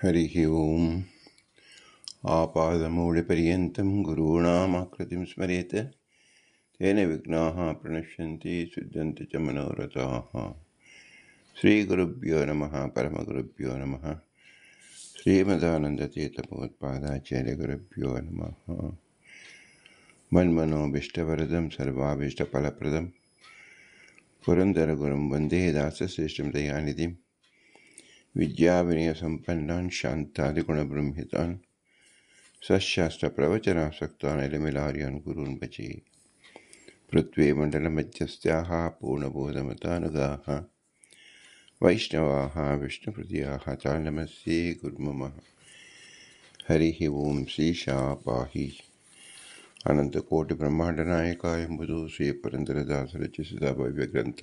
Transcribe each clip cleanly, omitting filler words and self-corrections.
हरिः ओम्। आपादमौलिपर्यन्तं गुरूणामाकृतिं स्मरेत् तेन विघ्नाः प्रणश्यन्ति सिद्ध्यन्ति च मनोरथाः। श्रीगुरुभ्यो नमः। परमगुरुभ्यो नमः। श्रीमदानन्दतीर्थभगवत्पादाचार्यगुरुभ्यो नमः। मन्मनोभीष्टवरदं सर्वाभीष्टफलप्रदं पुरन्दरगुरुं वन्दे दासश्रेष्ठं दयानिधिं विद्याविनयसम्पन्नान् शान्तादिगुणबृंहितान् सशास्त्रप्रवचनासक्तान् इलमिलार्यान् गुरून् भजे। पृथ्वीमण्डलमध्यस्थाः पूर्णबोधमतानुगाः वैष्णवाः विष्णुहृदयाः तान् नमस्ये गुरुमम। हरिः ओं। श्रीशाः पाहि ಅನಂತಕೋಟಿ ಎಂಬುದು ಶ್ರೀ ಪುರಂದರದಾಸ ರಚಿಸಿದ ಭವ್ಯಗ್ರಂಥ.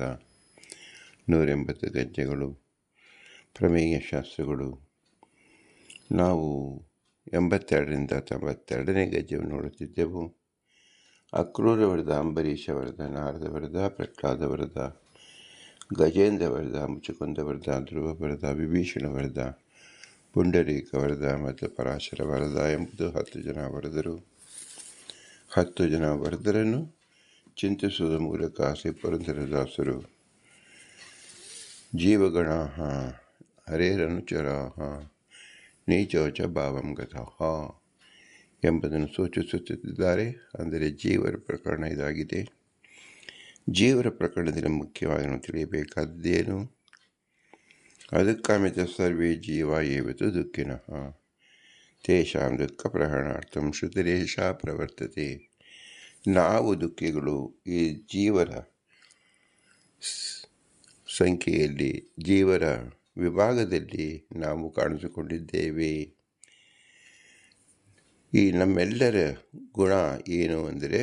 180 ಗದ್ಯಗಳು, ಪ್ರಮೇಯ ಶಾಸ್ತ್ರಗಳು. ನಾವು 82ರಿಂದ 92ನೇ ಗದ್ಯವನ್ನು ನೋಡುತ್ತಿದ್ದೆವು. ಅಕ್ರೂರ ವರದ, ಅಂಬರೀಷ ವರದ, ನಾರದ ವರದ, ಪ್ರಹ್ಲಾದ ವರದ, ಗಜೇಂದ್ರ ವರದ, ಮುಚುಕುಂದ ವರದ, ಧ್ರುವ ವರದ, ವಿಭೀಷಣ ವರದ, ಪುಂಡರೀಕ ವರದ ಮತ್ತು ಪರಾಶರ ವರದ ಎಂಬುದು 10 ಜನ ವರದರು. 10 ಜನ ವರದರನ್ನು ಚಿಂತಿಸುವುದರ ಮೂಲಕ ಶ್ರೀ ಪುರಂದರದಾಸರು ಜೀವಗಣಾಃ ಹರೇರನುಚರಾಃ ನೀಚೋಚ ಭಾವಂ ಗತಃ ಎಂಬುದನ್ನು ಸೂಚಿಸುತ್ತಿದ್ದಾರೆ. ಅಂದರೆ ಜೀವರ ಪ್ರಕರಣ ಇದಾಗಿದೆ. ಜೀವರ ಪ್ರಕರಣದಲ್ಲಿ ಮುಖ್ಯವಾಗಿ ನಾವು ತಿಳಿಯಬೇಕಾದ್ದೇನು? ಅದಕ್ಕಾಮಿತ ಸರ್ವೇ ಜೀವ ಏವತು ದುಃಖಿನಃ ತೇಷಾಂ ದುಃಖ ಪ್ರಹರಣಾರ್ಥಂ ಶ್ರುತಿರೇಷ ಪ್ರವರ್ತತೆ. ನಾವು ದುಃಖಿಗಳು ಈ ಜೀವರ ಸಂಖ್ಯೆಯಲ್ಲಿ, ಜೀವರ ವಿಭಾಗದಲ್ಲಿ ನಾವು ಕಾಣಿಸಿಕೊಂಡಿದ್ದೇವೆ. ಈ ನಮ್ಮೆಲ್ಲರ ಗುಣ ಏನು ಅಂದರೆ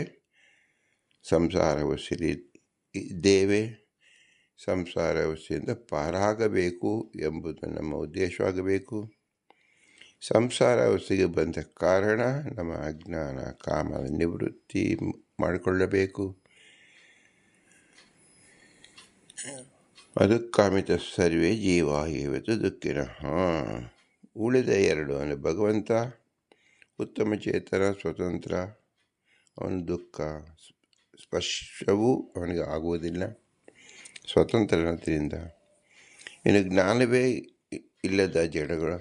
ಸಂಸಾರವಸ್ಥೆಯಲ್ಲಿ ಇದ್ದೇವೆ, ಸಂಸಾರಾವಸ್ಥೆಯಿಂದ ಪಾರಾಗಬೇಕು ಎಂಬುದು ನಮ್ಮ ಉದ್ದೇಶವಾಗಬೇಕು. ಸಂಸಾರಾವಸ್ಥೆಗೆ ಬಂದ ಕಾರಣ ನಮ್ಮ ಅಜ್ಞಾನ, ಕಾಮದ ನಿವೃತ್ತಿ ಮಾಡಿಕೊಳ್ಳಬೇಕು. ಅದಕ್ಕಾಮಿತ ಸರ್ವೇ ಜೀವ ಏವತು ದುಃಖಿನಃ. ಉಳಿದ 2 ಅಂದರೆ ಭಗವಂತ ಉತ್ತಮ ಚೇತನ, ಸ್ವತಂತ್ರ, ಅವನ ದುಃಖ ಸ್ಪರ್ಶವೂ ಅವನಿಗೆ ಆಗುವುದಿಲ್ಲ, ಸ್ವತಂತ್ರನಾದ್ರಿಂದ. ಇನ್ನು ಜ್ಞಾನವೇ ಇಲ್ಲದ ಜಡಗಳು,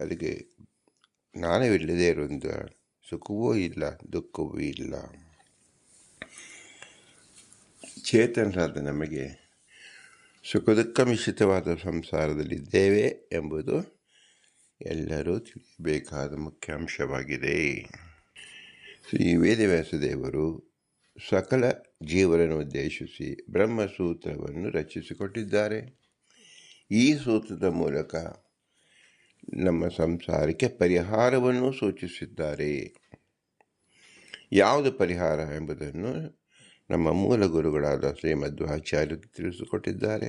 ಅದಕ್ಕೆ ಜ್ಞಾನವಿಲ್ಲದೆ ಇರುವಂಥ ಸುಖವೂ ಇಲ್ಲ, ದುಃಖವೂ ಇಲ್ಲ. ಚೇತನರಾದ ನಮಗೆ ಸುಖ ದುಃಖ ಮಿಶ್ರಿತವಾದ ಸಂಸಾರದಲ್ಲಿದ್ದೇವೆ ಎಂಬುದು ಎಲ್ಲರೂ ತಿಳಿಯಬೇಕಾದ ಮುಖ್ಯ ಅಂಶವಾಗಿದೆ. ಶ್ರೀ ವೇದವ್ಯಾಸದೇವರು ಸಕಲ ಜೀವರನ್ನು ಉದ್ದೇಶಿಸಿ ಬ್ರಹ್ಮಸೂತ್ರವನ್ನು ರಚಿಸಿಕೊಟ್ಟಿದ್ದಾರೆ. ಈ ಸೂತ್ರದ ಮೂಲಕ ನಮ್ಮ ಸಂಸಾರಕ್ಕೆ ಪರಿಹಾರವನ್ನು ಸೂಚಿಸಿದ್ದಾರೆ. ಯಾವುದು ಪರಿಹಾರ ಎಂಬುದನ್ನು ನಮ್ಮ ಮೂಲ ಗುರುಗಳಾದ ಶ್ರೀಮಧ್ವಾಚಾರ್ಯರು ತಿಳಿಸಿಕೊಟ್ಟಿದ್ದಾರೆ.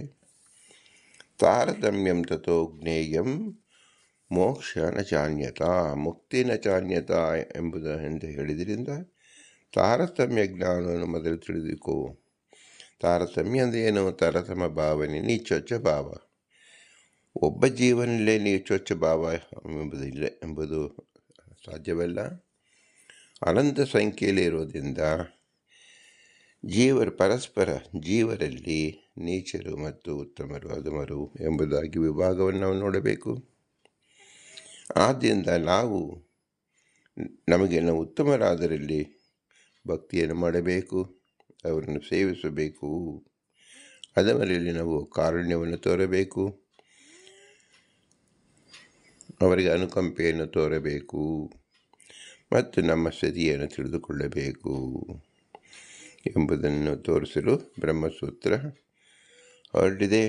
ತಾರತಮ್ಯಂ ತಥೋ ಜ್ಞೇಯಂ ಮೋಕ್ಷ ನ ಚಾನ್ಯತಾ, ಮುಕ್ತಿ ನ ಚಾನ್ಯತಾ ಎಂಬುದು ಎಂದು ಹೇಳಿದ್ರಿಂದ ತಾರತಮ್ಯ ಜ್ಞಾನವನ್ನು ಮೊದಲು ತಿಳಿದುಕೋ. ತಾರತಮ್ಯ ಅಂದರೆ ಏನು? ತಾರತಮ್ಯ ಭಾವನೆ, ನೀಚೊಚ್ಚ ಭಾವ. ಒಬ್ಬ ಜೀವನಲ್ಲೇ ನೀಚೊಚ್ಚ ಭಾವ ಎಂಬುದು ಸಾಧ್ಯವಲ್ಲ. ಅನಂತ ಸಂಖ್ಯೆಯಲ್ಲಿ ಇರೋದ್ರಿಂದ ಪರಸ್ಪರ ಜೀವರಲ್ಲಿ ನೀಚರು ಮತ್ತು ಉತ್ತಮರು, ಅಧಮರು ಎಂಬುದಾಗಿ ವಿಭಾಗವನ್ನು ನಾವು ನೋಡಬೇಕು. ಆದ್ದರಿಂದ ನಮಗೆ ನಾವು ಉತ್ತಮರಾದರಲ್ಲಿ ಭಕ್ತಿಯನ್ನು ಮಾಡಬೇಕು, ಅವರನ್ನು ಸೇವಿಸಬೇಕು. ಅಧಮರಲ್ಲಿ ನಾವು ಕಾರುಣ್ಯವನ್ನು ತೋರಬೇಕು, ಅವರಿಗೆ ಅನುಕಂಪೆಯನ್ನು ತೋರಬೇಕು ಮತ್ತು ನಮ್ಮ ಸ್ಥಿತಿಯನ್ನು ತಿಳಿದುಕೊಳ್ಳಬೇಕು ಎಂಬುದನ್ನು ತೋರಿಸಲು ಬ್ರಹ್ಮಸೂತ್ರ ಹೊರಟಿದೆ.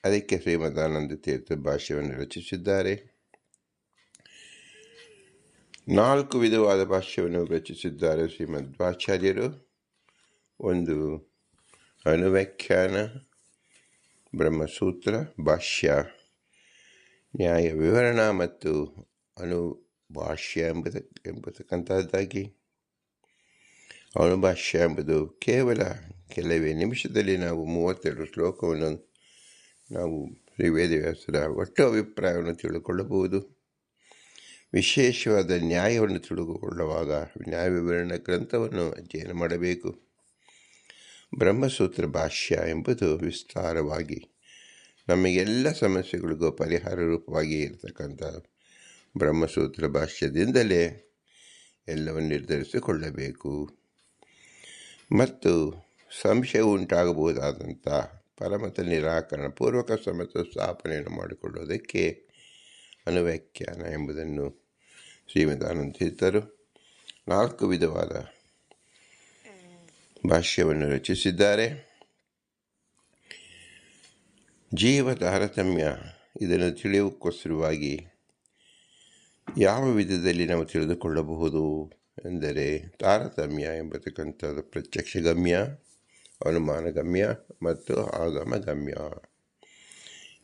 ಅದಕ್ಕೆ ಶ್ರೀಮದಾನಂದ ತೀರ್ಥ ಭಾಷ್ಯವನ್ನು ರಚಿಸಿದ್ದಾರೆ. 4 ವಿಧವಾದ ಭಾಷ್ಯವನ್ನು ರಚಿಸಿದ್ದಾರೆ ಶ್ರೀಮಧ್ವಾಚಾರ್ಯರು. ಒಂದು ಅನುವ್ಯಾಖ್ಯಾನ, ಬ್ರಹ್ಮಸೂತ್ರ ಭಾಷ್ಯ, ನ್ಯಾಯ ವಿವರಣ ಮತ್ತು ಅನುಭಾಷ್ಯ ಎಂಬತಕ್ಕಂಥದ್ದಾಗಿ. ಅನುಭಾಷ್ಯ ಎಂಬುದು ಕೇವಲ ಕೆಲವೇ ನಿಮಿಷದಲ್ಲಿ ನಾವು 32 ಶ್ಲೋಕವನ್ನು ನಾವು ಶ್ರೀ ವೇದವ್ಯಾಸರ ಒಟ್ಟು ಅಭಿಪ್ರಾಯವನ್ನು ತಿಳ್ಕೊಳ್ಳಬಹುದು. ವಿಶೇಷವಾದ ನ್ಯಾಯವನ್ನು ತಿಳಿದುಕೊಳ್ಳುವಾಗ ನ್ಯಾಯ ವಿವರಣಾ ಗ್ರಂಥವನ್ನು ಅಧ್ಯಯನ ಮಾಡಬೇಕು. ಬ್ರಹ್ಮಸೂತ್ರ ಭಾಷ್ಯ ಎಂಬುದು ವಿಸ್ತಾರವಾಗಿ ನಮಗೆಲ್ಲ ಸಮಸ್ಯೆಗಳಿಗೂ ಪರಿಹಾರ ರೂಪವಾಗಿ ಇರತಕ್ಕಂಥ ಬ್ರಹ್ಮಸೂತ್ರ ಭಾಷ್ಯದಿಂದಲೇ ಎಲ್ಲವನ್ನು ನಿರ್ಧರಿಸಿಕೊಳ್ಳಬೇಕು. ಮತ್ತು ಸಂಶಯ ಉಂಟಾಗಬಹುದಾದಂಥ ಪರಮತ ನಿರಾಕರಣ ಪೂರ್ವಕ ಸಮತ ಸ್ಥಾಪನೆಯನ್ನು ಮಾಡಿಕೊಳ್ಳುವುದಕ್ಕೆ ಅನುವ್ಯಾಖ್ಯಾನ ಎಂಬುದನ್ನು ಶ್ರೀಮದಾನಂದ ತೀರ್ಥರು 4 ವಿಧವಾದ ಭಾಷ್ಯವನ್ನು ರಚಿಸಿದ್ದಾರೆ. ಜೀವ ತಾರತಮ್ಯ ಇದನ್ನು ತಿಳಿಯೋಕ್ಕೋಸ್ಕರವಾಗಿ ಯಾವ ವಿಧದಲ್ಲಿ ನಾವು ತಿಳಿದುಕೊಳ್ಳಬಹುದು ಎಂದರೆ, ತಾರತಮ್ಯ ಎಂಬತಕ್ಕಂಥದ್ದು ಪ್ರತ್ಯಕ್ಷಗಮ್ಯ, ಅನುಮಾನಗಮ್ಯ ಮತ್ತು ಆಗಮಗಮ್ಯ.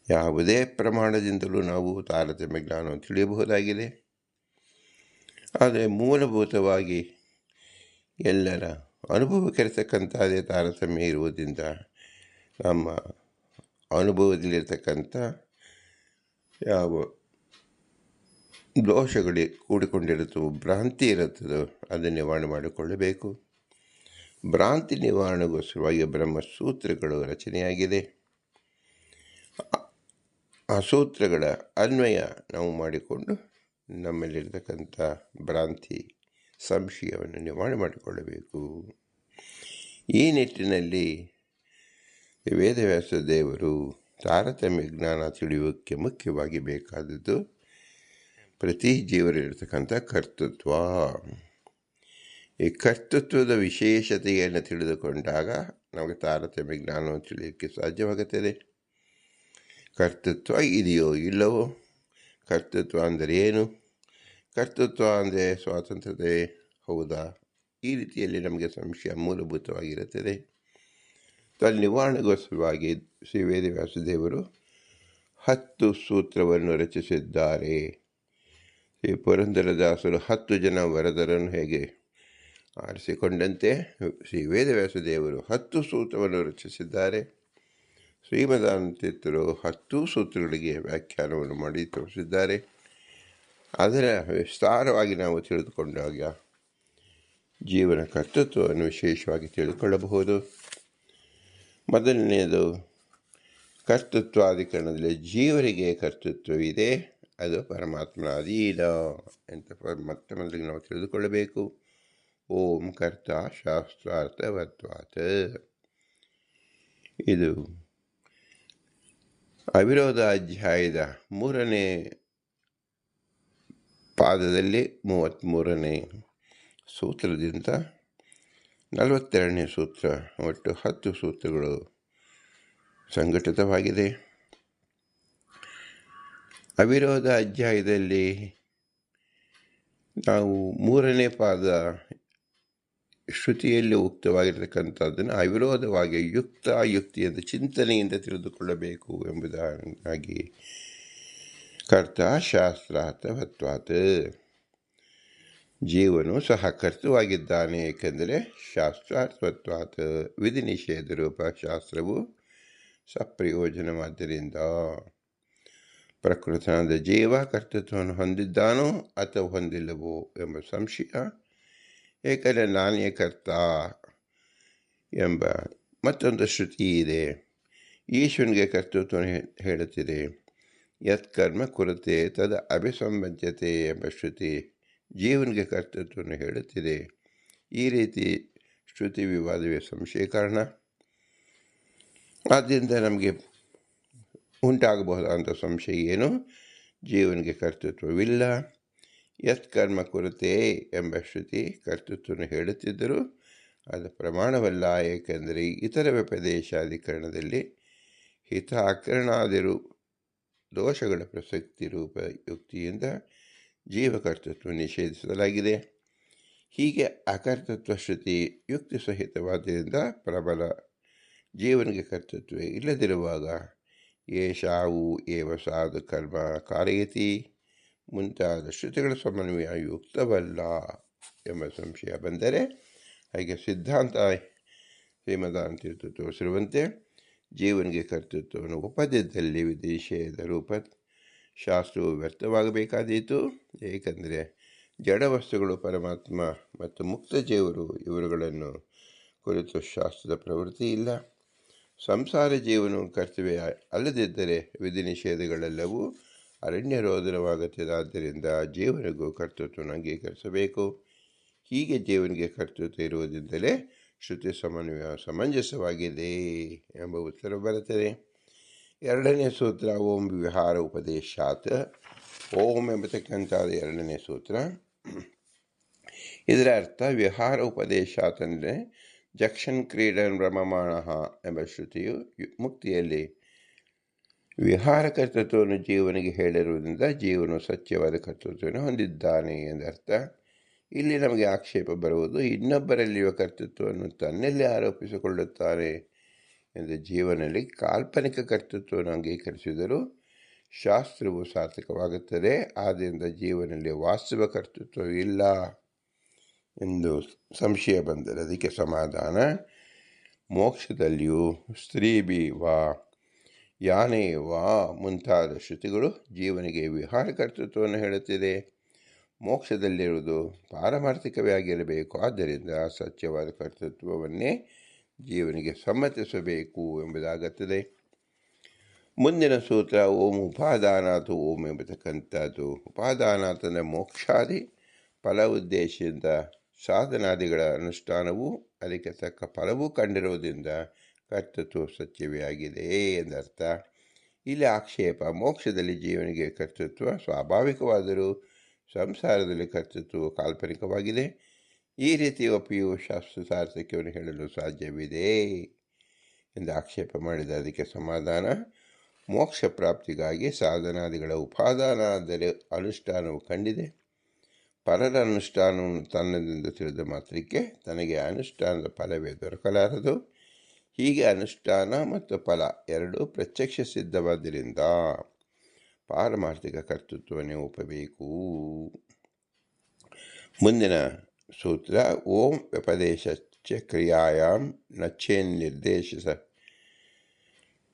ಯಾವುದೇ ಪ್ರಮಾಣದಿಂದಲೂ ನಾವು ತಾರತಮ್ಯ ಜ್ಞಾನವನ್ನು ತಿಳಿಯಬಹುದಾಗಿದೆ. ಆದರೆ ಮೂಲಭೂತವಾಗಿ ಎಲ್ಲರ ಅನುಭವಕ್ಕಿರತಕ್ಕಂಥದ್ದೇ ತಾರತಮ್ಯ ಇರುವುದರಿಂದ ನಮ್ಮ ಅನುಭವದಲ್ಲಿರ್ತಕ್ಕಂಥ ಯಾವ ದೋಷಗಳಿಗೆ ಕೂಡಿಕೊಂಡಿರುತ್ತೋ, ಭ್ರಾಂತಿ ಇರುತ್ತದೋ ಅದನ್ನು ನಿವಾರಣೆ ಮಾಡಿಕೊಳ್ಳಬೇಕು. ಭ್ರಾಂತಿ ನಿವಾರಣೆಗೋಸ್ಕರವಾಗಿ ಬ್ರಹ್ಮಸೂತ್ರಗಳು ರಚನೆಯಾಗಿದೆ. ಆ ಸೂತ್ರಗಳ ಅನ್ವಯ ನಾವು ಮಾಡಿಕೊಂಡು ನಮ್ಮಲ್ಲಿರ್ತಕ್ಕಂಥ ಭ್ರಾಂತಿ ಸಂಶಯವನ್ನು ನಿವಾರಣೆ ಮಾಡಿಕೊಳ್ಳಬೇಕು. ಈ ನಿಟ್ಟಿನಲ್ಲಿ ವೇದವ್ಯಾಸ ದೇವರು ತಾರತಮ್ಯ ಜ್ಞಾನ ತಿಳಿಯೋಕ್ಕೆ ಮುಖ್ಯವಾಗಿ ಬೇಕಾದದ್ದು ಪ್ರತಿ ಜೀವರಲ್ಲಿರ್ತಕ್ಕಂಥ ಕರ್ತೃತ್ವ. ಈ ಕರ್ತೃತ್ವದ ವಿಶೇಷತೆಯನ್ನು ತಿಳಿದುಕೊಂಡಾಗ ನಮಗೆ ತಾರತಮ್ಯ ಜ್ಞಾನವನ್ನು ತಿಳಿಯೋಕ್ಕೆ ಸಾಧ್ಯವಾಗುತ್ತದೆ. ಕರ್ತೃತ್ವ ಇದೆಯೋ ಇಲ್ಲವೋ, ಕರ್ತೃತ್ವ ಅಂದರೆ ಏನು, ಕರ್ತೃತ್ವ ಅಂದರೆ ಸ್ವಾತಂತ್ರ್ಯತೆ ಹೌದಾ, ಈ ರೀತಿಯಲ್ಲಿ ನಮಗೆ ಸಂಶಯ ಮೂಲಭೂತವಾಗಿರುತ್ತದೆ. ತನ್ನ ನಿವಾರಣೆಗೋಸ್ಕರವಾಗಿ ಶ್ರೀ ವೇದವ್ಯಾಸ ದೇವರು 10 ಸೂತ್ರವನ್ನು ರಚಿಸಿದ್ದಾರೆ. ಶ್ರೀ ಪುರಂದರದಾಸರು 10 ಜನ ವರದರನ್ನು ಹೇಗೆ ಆರಿಸಿಕೊಂಡಂತೆ ಶ್ರೀ ವೇದವ್ಯಾಸ ದೇವರು 10 ಸೂತ್ರವನ್ನು ರಚಿಸಿದ್ದಾರೆ. ಶ್ರೀಮದಾನಂದ ತೀರ್ಥರು 10 ಸೂತ್ರಗಳಿಗೆ ವ್ಯಾಖ್ಯಾನವನ್ನು ಮಾಡಿ ತೋರಿಸಿದ್ದಾರೆ. ಅದರ ವಿಸ್ತಾರವಾಗಿ ನಾವು ತಿಳಿದುಕೊಂಡಾಗ ಜೀವನ ಕರ್ತೃತ್ವವನ್ನು ವಿಶೇಷವಾಗಿ ತಿಳಿದುಕೊಳ್ಳಬಹುದು. ಮೊದಲನೆಯದು, ಕರ್ತೃತ್ವಾಧಿಕರಣದಲ್ಲಿ ಜೀವರಿಗೆ ಕರ್ತೃತ್ವವಿದೆ, ಅದು ಪರಮಾತ್ಮನ ಅಧೀನ ಅಂತ ಮತ್ತೆ ಮೊದಲಿಗೆ ನಾವು ತಿಳಿದುಕೊಳ್ಳಬೇಕು. ಓಂ ಕರ್ತ ಶಾಸ್ತ್ರಾರ್ಥವತ್ವಾತ್. ಇದು ಅವಿರೋಧ ಅಧ್ಯಾಯದ 3ನೇ ಪಾದದಲ್ಲಿ 33ನೇ ಸೂತ್ರದಿಂದ 42ನೇ ಸೂತ್ರ, ಒಟ್ಟು 10 ಸೂತ್ರಗಳು ಸಂಘಟಿತವಾಗಿದೆ. ಅವಿರೋಧ ಅಧ್ಯಾಯದಲ್ಲಿ ನಾವು 3ನೇ ಪಾದ ಶ್ರುತಿಯಲ್ಲಿ ಉಕ್ತವಾಗಿರತಕ್ಕಂಥದ್ದನ್ನು ಅವಿರೋಧವಾಗಿ ಯುಕ್ತಿಯಿಂದ ಚಿಂತನೆಯಿಂದ ತಿಳಿದುಕೊಳ್ಳಬೇಕು ಎಂಬುದಾಗಿ ಕರ್ತ ಶಾಸ್ತ್ರಾರ್ಥವತ್ವಾತ್. ಜೀವನು ಸಹ ಕರ್ತವಾಗಿದ್ದಾನೆ, ಏಕೆಂದರೆ ಶಾಸ್ತ್ರಾರ್ಥವತ್ವಾತ್ ವಿಧಿ ನಿಷೇಧ ರೂಪ ಶಾಸ್ತ್ರವು ಸಪ್ರಯೋಜನವಾದ್ದರಿಂದ. ಪ್ರಕೃತನಾದ ಜೀವ ಕರ್ತೃತ್ವವನ್ನು ಹೊಂದಿದ್ದಾನೋ ಅಥವಾ ಹೊಂದಿಲ್ಲವೋ ಎಂಬ ಸಂಶಯ, ಏಕೆಂದರೆ ನಾನೇ ಕರ್ತ ಎಂಬ ಮತ್ತೊಂದು ಶ್ರುತಿ ಇದೆ. ಈಶ್ವರನಿಗೆ ಕರ್ತೃತ್ವವನ್ನು ಹೇಳುತ್ತಿದೆ. ಯತ್ಕರ್ಮ ಕುರುತೆ ತದ ಅಭಿಸಂಬದ್ಧತೆ ಎಂಬ ಶ್ರುತಿ ಜೀವನಿಗೆ ಕರ್ತೃತ್ವವನ್ನು ಹೇಳುತ್ತಿದೆ. ಈ ರೀತಿ ಶ್ರುತಿ ವಿವಾದವೇ ಸಂಶಯ ಕಾರಣ. ಆದ್ದರಿಂದ ನಮಗೆ ಉಂಟಾಗಬಹುದಾದಂಥ ಸಂಶಯ ಏನು, ಜೀವನಿಗೆ ಕರ್ತೃತ್ವವಿಲ್ಲ. ಯತ್ಕರ್ಮ ಕುರುತೆ ಎಂಬ ಶ್ರುತಿ ಕರ್ತೃತ್ವವನ್ನು ಹೇಳುತ್ತಿದ್ದರೂ ಅದು ಪ್ರಮಾಣವಲ್ಲ, ಏಕೆಂದರೆ ಇತರ ವ್ಯಪದೇಶಾಧಿಕರಣದಲ್ಲಿ ಹಿತ ಅಕರಣಾದಿರು ದೋಷಗಳ ಪ್ರಸಕ್ತಿ ರೂಪ ಯುಕ್ತಿಯಿಂದ ಜೀವಕರ್ತೃತ್ವ ನಿಷೇಧಿಸಲಾಗಿದೆ. ಹೀಗೆ ಅಕರ್ತೃತ್ವ ಶ್ರುತಿ ಯುಕ್ತಿ ಸಹಿತವಾದ್ದರಿಂದ ಪ್ರಬಲ. ಜೀವನಿಗೆ ಕರ್ತೃತ್ವ ಇಲ್ಲದಿರುವಾಗ ಏಷಾವು ಏವ ಸಾಧು ಕರ್ಮ ಕಾರಯತಿ ಮುಂತಾದ ಶ್ರುತಿಗಳ ಸಮನ್ವಯ ಯುಕ್ತವಲ್ಲ ಎಂಬ ಸಂಶಯ ಬಂದರೆ, ಹಾಗೆ ಸಿದ್ಧಾಂತ ಶ್ರೀಮದಾನಂದ ತೀರ್ಥರು ತೋರಿಸಿರುವಂತೆ ಜೀವನಿಗೆ ಕರ್ತೃತ್ವವನ್ನು ಒಪ್ಪದಿದ್ದಲ್ಲಿ ವಿಧಿಷೇಧ ರೂಪ ಶಾಸ್ತ್ರವು ವ್ಯರ್ಥವಾಗಬೇಕಾದೀತು. ಏಕೆಂದರೆ ಜಡ ವಸ್ತುಗಳು, ಪರಮಾತ್ಮ ಮತ್ತು ಮುಕ್ತ ಜೀವರು ಇವರುಗಳನ್ನು ಕುರಿತು ಶಾಸ್ತ್ರದ ಪ್ರವೃತ್ತಿ ಇಲ್ಲ. ಸಂಸಾರ ಜೀವನವು ಕರ್ತವ್ಯ ಅಲ್ಲದಿದ್ದರೆ ವಿಧಿ ನಿಷೇಧಗಳೆಲ್ಲವೂ ಅರಣ್ಯರೋಧನವಾಗುತ್ತದೆ. ಆದ್ದರಿಂದ ಜೀವನಿಗೂ ಕರ್ತೃತ್ವವನ್ನು ಅಂಗೀಕರಿಸಬೇಕು. ಹೀಗೆ ಜೀವನಿಗೆ ಕರ್ತೃತ್ವ ಇರುವುದರಿಂದಲೇ ಶ್ರುತಿ ಸಮಂಜಸವಾಗಿದೆ ಎಂಬ ಉತ್ತರ ಬರುತ್ತದೆ. ಎರಡನೇ ಸೂತ್ರ ಓಂ ವಿಹಾರ ಉಪದೇಶಾತ್. ಓಂ ಎಂಬತಕ್ಕಂಥದ್ದು ಎರಡನೇ ಸೂತ್ರ. ಇದರ ಅರ್ಥ ವಿಹಾರ ಉಪದೇಶಾತ್ ಅಂದರೆ ಜಕ್ಷನ್ ಕ್ರೀಡನ್ ಬ್ರಹ್ಮಮಾಣ ಎಂಬ ಶ್ರುತಿಯು ಮುಕ್ತಿಯಲ್ಲಿ ವಿಹಾರ ಕರ್ತೃತ್ವವನ್ನು ಜೀವನಿಗೆ ಹೇಳಿರುವುದರಿಂದ ಜೀವನು ಸತ್ಯವಾದ ಕರ್ತೃತ್ವವನ್ನು ಹೊಂದಿದ್ದಾನೆ ಎಂದರ್ಥ. ಇಲ್ಲಿ ನಮಗೆ ಆಕ್ಷೇಪ ಬರುವುದು, ಇನ್ನೊಬ್ಬರಲ್ಲಿರುವ ಕರ್ತೃತ್ವವನ್ನು ತನ್ನಲ್ಲಿ ಆರೋಪಿಸಿಕೊಳ್ಳುತ್ತಾನೆ ಎಂದು. ಜೀವನಲ್ಲಿ ಕಾಲ್ಪನಿಕ ಕರ್ತೃತ್ವವನ್ನು ಅಂಗೀಕರಿಸಿದರೂ ಶಾಸ್ತ್ರವು ಸಾರ್ಥಕವಾಗುತ್ತದೆ. ಆದ್ದರಿಂದ ಜೀವನಲ್ಲಿ ವಾಸ್ತವ ಕರ್ತೃತ್ವವಿಲ್ಲ ಎಂದು ಸಂಶಯ ಬಂದರೆ ಅದಕ್ಕೆ ಸಮಾಧಾನ, ಮೋಕ್ಷದಲ್ಲಿಯೂ ಸ್ತ್ರೀ ಬಿ ವಾ ಯಾನೇ ವಾ ಮುಂತಾದ ಶ್ರುತಿಗಳು ಜೀವನಿಗೆ ವಿಹಾರ ಕರ್ತೃತ್ವವನ್ನು ಹೇಳುತ್ತಿದೆ. ಮೋಕ್ಷದಲ್ಲಿರುವುದು ಪಾರಮಾರ್ಥಿಕವೇ ಆಗಿರಬೇಕು. ಆದ್ದರಿಂದ ಸತ್ಯವಾದ ಕರ್ತೃತ್ವವನ್ನೇ ಜೀವನಿಗೆ ಸಮ್ಮತಿಸಬೇಕು ಎಂಬುದಾಗುತ್ತದೆ. ಮುಂದಿನ ಸೂತ್ರ ಓಂ ಉಪಾದಾನಾತು ಓಂ ಎಂಬತಕ್ಕಂಥದ್ದು. ಉಪಾದಾನಾತ್ ಅಂದರೆ ಮೋಕ್ಷಾದಿ ಫಲ ಉದ್ದೇಶದಿಂದ ಸಾಧನಾದಿಗಳ ಅನುಷ್ಠಾನವೂ ಅದಕ್ಕೆ ತಕ್ಕ ಫಲವೂ ಕಂಡಿರುವುದರಿಂದ ಕರ್ತೃತ್ವ ಸತ್ಯವೇ ಆಗಿದೆ ಎಂದರ್ಥ. ಇಲ್ಲಿ ಆಕ್ಷೇಪ, ಮೋಕ್ಷದಲ್ಲಿ ಜೀವನಿಗೆ ಕರ್ತೃತ್ವ ಸ್ವಾಭಾವಿಕವಾದರೂ ಸಂಸಾರದಲ್ಲಿ ಕರ್ತೃತ್ವವು ಕಾಲ್ಪನಿಕವಾಗಿದೆ. ಈ ರೀತಿ ಒಪ್ಪಿಯೂ ಶಾಸ್ತ್ರ ಸಾರ್ಥಕ್ಯವನ್ನು ಹೇಳಲು ಸಾಧ್ಯವಿದೆ ಎಂದು ಆಕ್ಷೇಪ ಮಾಡಿದ ಅದಕ್ಕೆ ಸಮಾಧಾನ, ಮೋಕ್ಷ ಪ್ರಾಪ್ತಿಗಾಗಿ ಸಾಧನಾದಿಗಳ ಉಪಾದಾನ ಅಂದರೆ ಅನುಷ್ಠಾನವು ಕಂಡಿದೆ. ಪರರ ಅನುಷ್ಠಾನವನ್ನು ತನ್ನದಿಂದ ತಿಳಿದ ಮಾತ್ರಕ್ಕೆ ತನಗೆ ಅನುಷ್ಠಾನದ ಫಲವೇ ದೊರಕಲಾರದು. ಹೀಗೆ ಅನುಷ್ಠಾನ ಮತ್ತು ಫಲ ಎರಡೂ ಪ್ರತ್ಯಕ್ಷ ಸಿದ್ಧವಾದ್ದರಿಂದ ಪಾರಮಾರ್ಥಿಕ ಕರ್ತೃತ್ವವನ್ನೇ ಒಪ್ಪಬೇಕು. ಮುಂದಿನ ಸೂತ್ರ ಓಂ ವ್ಯಪದೇಶಶ್ಚ ಕ್ರಿಯಾಯಾಂ ನಚ್ಚೇನ್ ನಿರ್ದೇಶಿಸ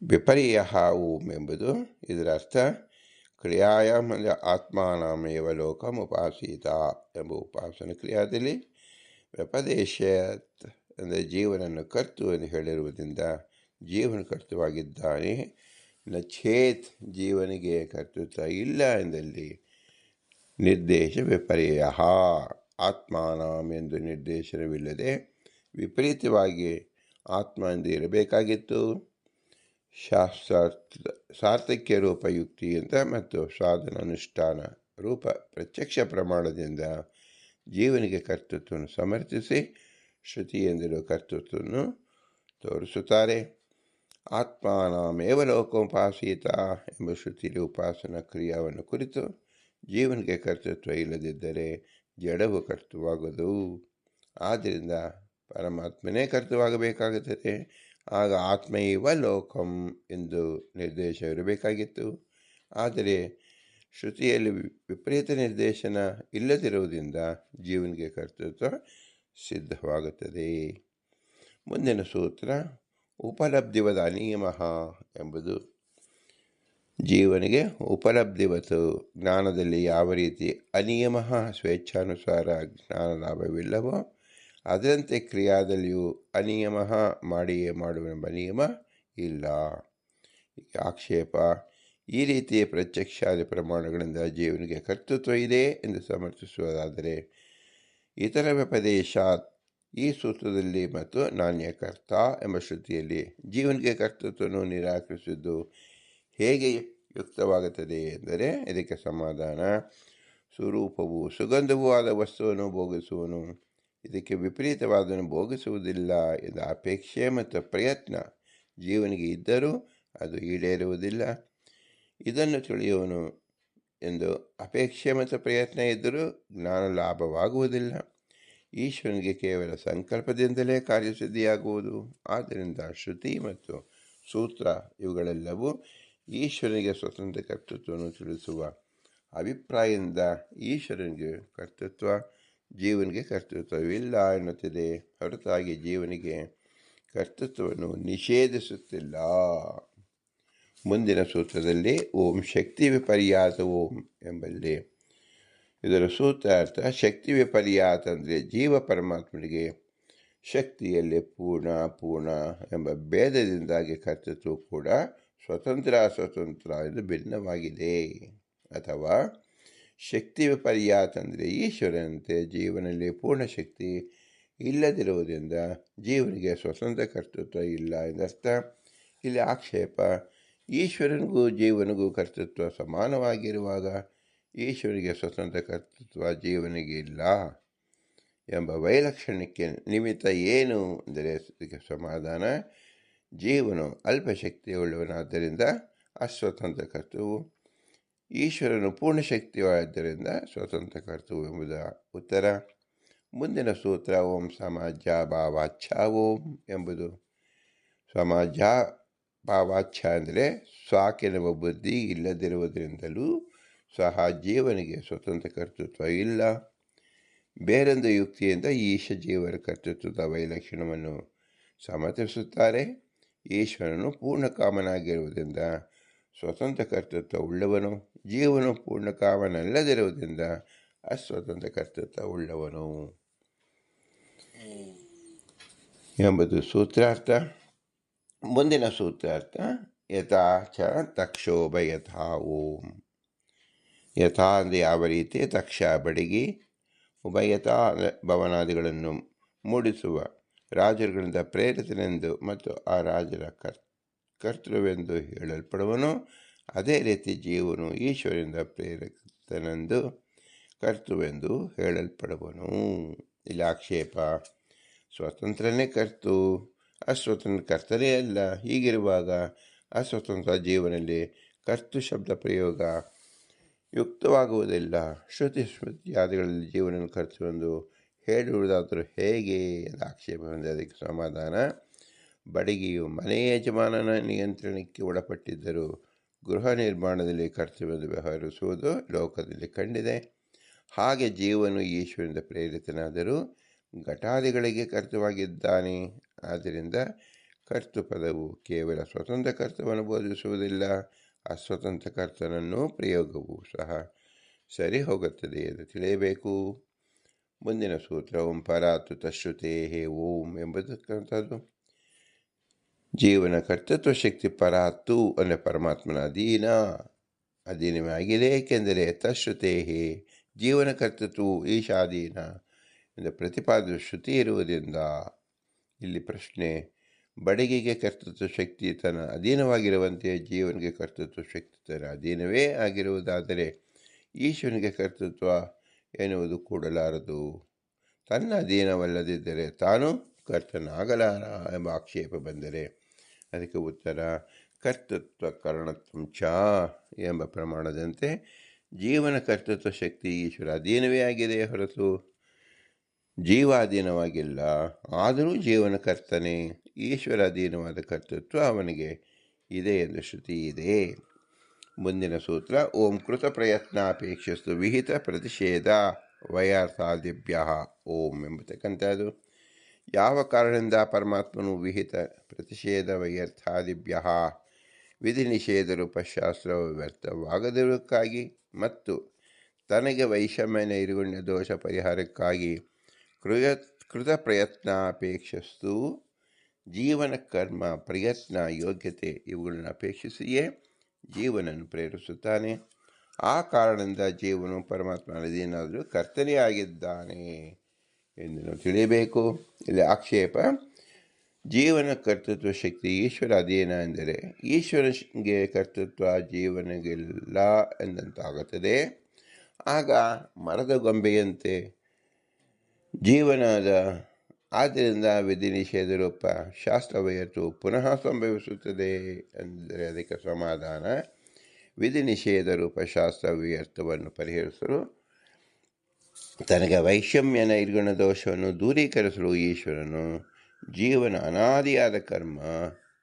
ವಿಪರ್ಯ ಓಂ ಎಂಬುದು. ಇದರ ಅರ್ಥ ಕ್ರಿಯಾಯಾಮ್ ಅಂದರೆ ಆತ್ಮಾನಾಮೇವ ಲೋಕಂ ಉಪಾಸೀತ ಎಂಬ ಉಪಾಸನ ಕ್ರಿಯಾದಲ್ಲಿ, ವ್ಯಪದೇಶ ಅಂದರೆ ಜೀವನನ್ನು ಕರ್ತು ಎಂದು ಹೇಳಿರುವುದರಿಂದ ಜೀವನ ಕರ್ತೃವಾಗಿದ್ದಾನೆ. ನಚೇತ್ ಜೀವನಿಗೆ ಕರ್ತೃತ್ವ ಇಲ್ಲ ಎಂದಲ್ಲಿ ನಿರ್ದೇಶ ವಿಪರ್ಯ ಆತ್ಮಾನಾಂ ಎಂದು ನಿರ್ದೇಶನವಿಲ್ಲದೆ ವಿಪರೀತವಾಗಿ ಆತ್ಮ ಎಂದು ಇರಬೇಕಾಗಿತ್ತು. ಸಾರ್ಥಕ್ಯ ರೂಪ ಯುಕ್ತಿಯಿಂದ ಮತ್ತು ಸಾಧನ ಅನುಷ್ಠಾನ ರೂಪ ಪ್ರತ್ಯಕ್ಷ ಪ್ರಮಾಣದಿಂದ ಜೀವನಿಗೆ ಕರ್ತೃತ್ವವನ್ನು ಸಮರ್ಥಿಸಿ ಶ್ರುತಿ ಎಂದಿರುವ ಕರ್ತೃತ್ವವನ್ನು ತೋರಿಸುತ್ತಾರೆ. ಆತ್ಮಾನಾಮೇವ ಲೋಕೋಪಾಸೀತ ಎಂಬ ಶ್ರುತಿಯಲ್ಲಿ ಉಪಾಸನಾ ಕ್ರಿಯಾವನ್ನು ಕುರಿತು ಜೀವನಿಗೆ ಕರ್ತೃತ್ವ ಇಲ್ಲದಿದ್ದರೆ ಜಡವು ಕರ್ತೃವಾಗುವುದು. ಆದ್ದರಿಂದ ಪರಮಾತ್ಮನೇ ಕರ್ತೃವಾಗಬೇಕಾಗುತ್ತದೆ. ಆಗ ಆತ್ಮೈವ ಲೋಕಂ ಎಂದು ನಿರ್ದೇಶವಿರಬೇಕಾಗಿತ್ತು. ಆದರೆ ಶ್ರುತಿಯಲ್ಲಿ ವಿಪರೀತ ನಿರ್ದೇಶನ ಇಲ್ಲದಿರುವುದರಿಂದ ಜೀವನಿಗೆ ಕರ್ತೃತ್ವ ಸಿದ್ಧವಾಗುತ್ತದೆ. ಮುಂದಿನ ಸೂತ್ರ ಉಪಲಬ್ಧಿವದ ಅನಿಯಮ ಎಂಬುದು. ಜೀವನಿಗೆ ಉಪಲಬ್ಧಿವತ್ತು ಜ್ಞಾನದಲ್ಲಿ ಯಾವ ರೀತಿ ಅನಿಯಮ ಸ್ವೇಚ್ಛಾನುಸಾರ ಜ್ಞಾನ ಲಾಭವಿಲ್ಲವೋ ಅದರಂತೆ ಕ್ರಿಯಾದಲ್ಲಿಯೂ ಅನಿಯಮ ಮಾಡಿಯೇ ಮಾಡುವೆಂಬ ನಿಯಮ ಇಲ್ಲ. ಆಕ್ಷೇಪ, ಈ ರೀತಿಯ ಪ್ರತ್ಯಕ್ಷಾದಿ ಪ್ರಮಾಣಗಳಿಂದ ಜೀವನಿಗೆ ಕರ್ತೃತ್ವ ಇದೆ ಎಂದು ಸಮರ್ಥಿಸುವುದಾದರೆ ಇತರ ವ್ಯಪದೇಶಾತ್ ಈ ಸೂತ್ರದಲ್ಲಿ ಮತ್ತು ನಾಣ್ಯಕರ್ತ ಎಂಬ ಶ್ರುತಿಯಲ್ಲಿ ಜೀವನಿಗೆ ಕರ್ತೃತ್ವವನ್ನು ನಿರಾಕರಿಸಿದ್ದು ಹೇಗೆ ಯುಕ್ತವಾಗುತ್ತದೆ ಎಂದರೆ ಇದಕ್ಕೆ ಸಮಾಧಾನ, ಸ್ವರೂಪವು ಸುಗಂಧವೂ ಆದ ವಸ್ತುವನ್ನು ಭೋಗಿಸುವನು, ಇದಕ್ಕೆ ವಿಪರೀತವಾದನ್ನು ಭೋಗಿಸುವುದಿಲ್ಲ ಎಂದ ಅಪೇಕ್ಷೆ ಮತ್ತು ಪ್ರಯತ್ನ ಜೀವನಿಗೆ ಇದ್ದರೂ ಅದು ಈಡೇರುವುದಿಲ್ಲ. ಇದನ್ನು ತಿಳಿಯುವನು ಎಂದು ಅಪೇಕ್ಷೆ ಮತ್ತು ಪ್ರಯತ್ನ ಇದ್ದರೂ ಜ್ಞಾನ ಲಾಭವಾಗುವುದಿಲ್ಲ. ಈಶ್ವರನಿಗೆ ಕೇವಲ ಸಂಕಲ್ಪದಿಂದಲೇ ಕಾರ್ಯಸಿದ್ಧಿಯಾಗುವುದು. ಆದ್ದರಿಂದ ಶ್ರುತಿ ಮತ್ತು ಸೂತ್ರ ಇವುಗಳೆಲ್ಲವೂ ಈಶ್ವರನಿಗೆ ಸ್ವತಂತ್ರ ಕರ್ತೃತ್ವವನ್ನು ತಿಳಿಸುವ ಅಭಿಪ್ರಾಯದಿಂದ ಈಶ್ವರನಿಗೆ ಕರ್ತೃತ್ವ, ಜೀವನಿಗೆ ಕರ್ತೃತ್ವವಿಲ್ಲ ಎನ್ನುತ್ತಿದೆ ಹೊರತಾಗಿ ಜೀವನಿಗೆ ಕರ್ತೃತ್ವವನ್ನು ನಿಷೇಧಿಸುತ್ತಿಲ್ಲ. ಮುಂದಿನ ಸೂತ್ರದಲ್ಲಿ ಓಂ ಶಕ್ತಿ ವಿಪರ್ಯಾಸ ಓಂ ಎಂಬಲ್ಲಿ ಇದರ ಸೂತ್ರಾರ್ಥ ಶಕ್ತಿ ವಿಪರ್ಯಾಸ ಅಂದರೆ ಜೀವ ಪರಮಾತ್ಮನಿಗೆ ಶಕ್ತಿಯಲ್ಲಿ ಪೂರ್ಣ ಎಂಬ ಭೇದದಿಂದಾಗಿ ಕರ್ತೃತ್ವ ಕೂಡ ಸ್ವತಂತ್ರ ಎಂದು ಭಿನ್ನವಾಗಿದೆ. ಅಥವಾ ಶಕ್ತಿ ವಿಪರ್ಯಾಸ ಅಂದರೆ ಈಶ್ವರನಂತೆ ಜೀವನಲ್ಲಿ ಪೂರ್ಣ ಶಕ್ತಿ ಇಲ್ಲದಿರುವುದರಿಂದ ಜೀವನಿಗೆ ಸ್ವತಂತ್ರ ಕರ್ತೃತ್ವ ಇಲ್ಲ ಎಂದರ್ಥ. ಇಲ್ಲಿ ಆಕ್ಷೇಪ, ಈಶ್ವರನಿಗೂ ಜೀವನಿಗೂ ಕರ್ತೃತ್ವ ಸಮಾನವಾಗಿರುವಾಗ ಈಶ್ವರಿಗೆ ಸ್ವತಂತ್ರ ಕರ್ತೃತ್ವ ಜೀವನಿಗೆ ಇಲ್ಲ ಎಂಬ ವೈಲಕ್ಷಣ್ಯಕ್ಕೆ ನಿಮಿತ್ತ ಏನು ಅಂದರೆ ಇದಕ್ಕೆ ಸಮಾಧಾನ, ಜೀವನು ಅಲ್ಪಶಕ್ತಿಯುಳ್ಳವನಾದ್ದರಿಂದ ಅಸ್ವತಂತ್ರ ಕರ್ತೃವು, ಈಶ್ವರನು ಪೂರ್ಣ ಶಕ್ತಿಯಾದ್ದರಿಂದ ಸ್ವತಂತ್ರ ಕರ್ತೃವು ಎಂಬುದು ಉತ್ತರ. ಮುಂದಿನ ಸೂತ್ರ ಓಂ ಸಮಾಜ ಭಾವಾಚ್ಛ ಓಂ ಎಂಬುದು. ಸಮಾಜ ಭಾವಾಚ್ಛ ಅಂದರೆ ಸ್ವಾಕೆನ್ನುವ ಬುದ್ಧಿ ಇಲ್ಲದಿರುವುದರಿಂದಲೂ ಸಹ ಜೀವನಿಗೆ ಸ್ವತಂತ್ರ ಕರ್ತೃತ್ವ ಇಲ್ಲ. ಬೇರೊಂದು ಯುಕ್ತಿಯಿಂದ ಈಶ ಜೀವನ ಕರ್ತೃತ್ವದ ವೈಲಕ್ಷಣ್ಯವನ್ನು ಸಮರ್ಥಿಸುತ್ತಾರೆ. ಈಶ್ವರನು ಪೂರ್ಣಕಾಮನಾಗಿರುವುದರಿಂದ ಸ್ವತಂತ್ರ ಕರ್ತೃತ್ವ ಉಳ್ಳವನು, ಜೀವನು ಪೂರ್ಣಕಾಮನಲ್ಲದಿರುವುದರಿಂದ ಅಸ್ವತಂತ್ರ ಕರ್ತೃತ್ವ ಉಳ್ಳವನು ಎಂಬುದು ಸೂತ್ರಾರ್ಥ. ಮುಂದಿನ ಸೂತ್ರಾರ್ಥ ಯಥಾ ಚ ತಕ್ಷೋಭ ಯಥಾ ಓಂ. ಯಥಾ ಅಂದರೆ ಯಾವ ರೀತಿ, ತಕ್ಷ ಬಡಗಿ, ಉಭಯತಾ ಭವನಾದಿಗಳನ್ನು ಮೂಡಿಸುವ ರಾಜರುಗಳಿಂದ ಪ್ರೇರಿತನೆಂದು ಮತ್ತು ಆ ರಾಜರ ಕರ್ತೃವೆಂದು ಹೇಳಲ್ಪಡುವನು, ಅದೇ ರೀತಿ ಜೀವನು ಈಶ್ವರರಿಂದ ಪ್ರೇರಿತನೆಂದು ಕರ್ತೃವೆಂದು ಹೇಳಲ್ಪಡುವನು. ಇಲ್ಲಿ ಆಕ್ಷೇಪ, ಸ್ವತಂತ್ರನೇ ಕರ್ತು ಅಸ್ವತಂತ್ರ ಕರ್ತನೇ ಅಲ್ಲ. ಹೀಗಿರುವಾಗ ಅಸ್ವತಂತ್ರ ಜೀವನಲ್ಲಿ ಕರ್ತು ಶಬ್ದ ಪ್ರಯೋಗ ಯುಕ್ತವಾಗುವುದಿಲ್ಲ. ಶ್ರುತಿ ಸ್ಮೃತಿಯಾದಿಗಳಲ್ಲಿ ಜೀವನ ಕರ್ತೃವೆಂದು ಹೇಳುವುದಾದರೂ ಹೇಗೆ ಎಂದು ಆಕ್ಷೇಪ ಬಂದರೆ ಅದಕ್ಕೆ ಸಮಾಧಾನ, ಬಡಗಿಯು ಮನೆ ಯಜಮಾನನ ನಿಯಂತ್ರಣಕ್ಕೆ ಒಳಪಟ್ಟಿದ್ದರೂ ಗೃಹ ನಿರ್ಮಾಣದಲ್ಲಿ ಕರ್ತವ್ಯವೆಂದು ವ್ಯವಹರಿಸುವುದು ಲೋಕದಲ್ಲಿ ಕಂಡಿದೆ. ಹಾಗೆ ಜೀವನು ಈಶ್ವರನಿಂದ ಪ್ರೇರಿತನಾದರೂ ಘಟಾದಿಗಳಿಗೆ ಕರ್ತವಾಗಿದ್ದಾನೆ. ಆದ್ದರಿಂದ ಕರ್ತೃಪದವು ಕೇವಲ ಸ್ವತಂತ್ರ ಕರ್ತವನ್ನು ಬೋಧಿಸುವುದಿಲ್ಲ, ಅಸ್ವತಂತ್ರ ಕರ್ತನನ್ನು ಪ್ರಯೋಗವೂ ಸಹ ಸರಿ ಹೋಗುತ್ತದೆ ಎಂದು ತಿಳಿಯಬೇಕು. ಮುಂದಿನ ಸೂತ್ರ ಓಂ ಪರಾತು ತಶ್ರುತೇ ಓಂ ಎಂಬುದಕ್ಕಂಥದ್ದು. ಜೀವನ ಕರ್ತೃತ್ವ ಶಕ್ತಿ ಪರಾತು ಅಂದರೆ ಪರಮಾತ್ಮನ ಅಧೀನವೇ ಆಗಿದೆ. ಏಕೆಂದರೆ ತಶ್ರುತೇ ಜೀವನ ಕರ್ತೃತ್ವವು ಈಶಾಧೀನ ಎಂದು ಪ್ರತಿಪಾದಿಸುವ ಶ್ರುತಿ ಇರುವುದರಿಂದ. ಇಲ್ಲಿ ಪ್ರಶ್ನೆ, ಬಡಗಿಗೆ ಕರ್ತೃತ್ವ ಶಕ್ತಿ ತನ್ನ ಅಧೀನವಾಗಿರುವಂತೆ ಜೀವನಿಗೆ ಕರ್ತೃತ್ವ ಶಕ್ತಿ ತನ್ನ ಅಧೀನವೇ ಆಗಿರುವುದಾದರೆ ಈಶ್ವರನಿಗೆ ಕರ್ತೃತ್ವ ಎನ್ನುವುದು ಕೂಡಲಾರದು. ತನ್ನ ಅಧೀನವಲ್ಲದಿದ್ದರೆ ತಾನು ಕರ್ತನಾಗಲಾರ ಎಂಬ ಆಕ್ಷೇಪ ಬಂದರೆ ಅದಕ್ಕೆ ಉತ್ತರ, ಕರ್ತೃತ್ವ ಕರಣತ್ವಂಚ ಎಂಬ ಪ್ರಮಾಣದಂತೆ ಜೀವನ ಕರ್ತೃತ್ವ ಶಕ್ತಿ ಈಶ್ವರ ಅಧೀನವೇ ಆಗಿದೆ ಹೊರತು ಜೀವಾಧೀನವಾಗಿಲ್ಲ. ಆದರೂ ಜೀವನ ಕರ್ತನೆ, ಈಶ್ವರ ಅಧೀನವಾದ ಕರ್ತೃತ್ವ ಅವನಿಗೆ ಇದೆ ಎಂದು ಶ್ರುತಿ ಇದೆ. ಮುಂದಿನ ಸೂತ್ರ ಓಂ ಕೃತ ಪ್ರಯತ್ನಾಪೇಕ್ಷಸ್ತು ವಿಹಿತ ಪ್ರತಿಷೇಧ ವೈಯಾರ್ಥಾದಿಭ್ಯ ಓಂ ಎಂಬತಕ್ಕಂಥದ್ದು. ಯಾವ ಕಾರಣದಿಂದ ಪರಮಾತ್ಮನು ವಿಹಿತ ಪ್ರತಿಷೇಧ ವೈಯರ್ಥಾದಿಭ್ಯ ವಿಧಿ ನಿಷೇಧ ರೂಪಶಾಸ್ತ್ರವು ವ್ಯರ್ಥವಾಗದಿರುವುದಕ್ಕಾಗಿ ಮತ್ತು ತನಗೆ ವೈಷಮ್ಯ ನೈರ್ಗುಣ್ಯ ದೋಷ ಪರಿಹಾರಕ್ಕಾಗಿ ಕೃತ ಪ್ರಯತ್ನಾಪೇಕ್ಷಸ್ತು ಜೀವನ ಕರ್ಮ ಪ್ರಯತ್ನ ಯೋಗ್ಯತೆ ಇವುಗಳನ್ನು ಅಪೇಕ್ಷಿಸಿಯೇ ಜೀವನನ್ನು ಪ್ರೇರಿಸುತ್ತಾನೆ. ಆ ಕಾರಣದಿಂದ ಜೀವನು ಪರಮಾತ್ಮನ ಅಧೀನಾದರೂ ಕರ್ತನೇ ಆಗಿದ್ದಾನೆ ಎಂದು ನಾವು ತಿಳಿಯಬೇಕು. ಇಲ್ಲಿ ಆಕ್ಷೇಪ, ಜೀವನ ಕರ್ತೃತ್ವ ಶಕ್ತಿ ಈಶ್ವರ ಅಧೀನ ಎಂದರೆ ಈಶ್ವರನಿಗೆ ಕರ್ತೃತ್ವ ಜೀವನಿಗಿಲ್ಲ ಎಂದಂತಾಗುತ್ತದೆ. ಆಗ ಮರದ ಗೊಂಬೆಯಂತೆ ಜೀವನದ ಆದ್ದರಿಂದ ವಿಧಿ ನಿಷೇಧ ರೂಪ ಶಾಸ್ತ್ರವಯತ್ತು ಪುನಃ ಸಂಭವಿಸುತ್ತದೆ ಅಂದರೆ ಅದಕ್ಕೆ ಸಮಾಧಾನ, ವಿಧಿ ನಿಷೇಧ ರೂಪ ಶಾಸ್ತ್ರ ವ್ಯರ್ಥವನ್ನು ಪರಿಹರಿಸಲು ತನಗೆ ವೈಷಮ್ಯ ನೈರ್ಗುಣ ದೋಷವನ್ನು ದೂರೀಕರಿಸಲು ಈಶ್ವರನು ಜೀವನ ಅನಾದಿಯಾದ ಕರ್ಮ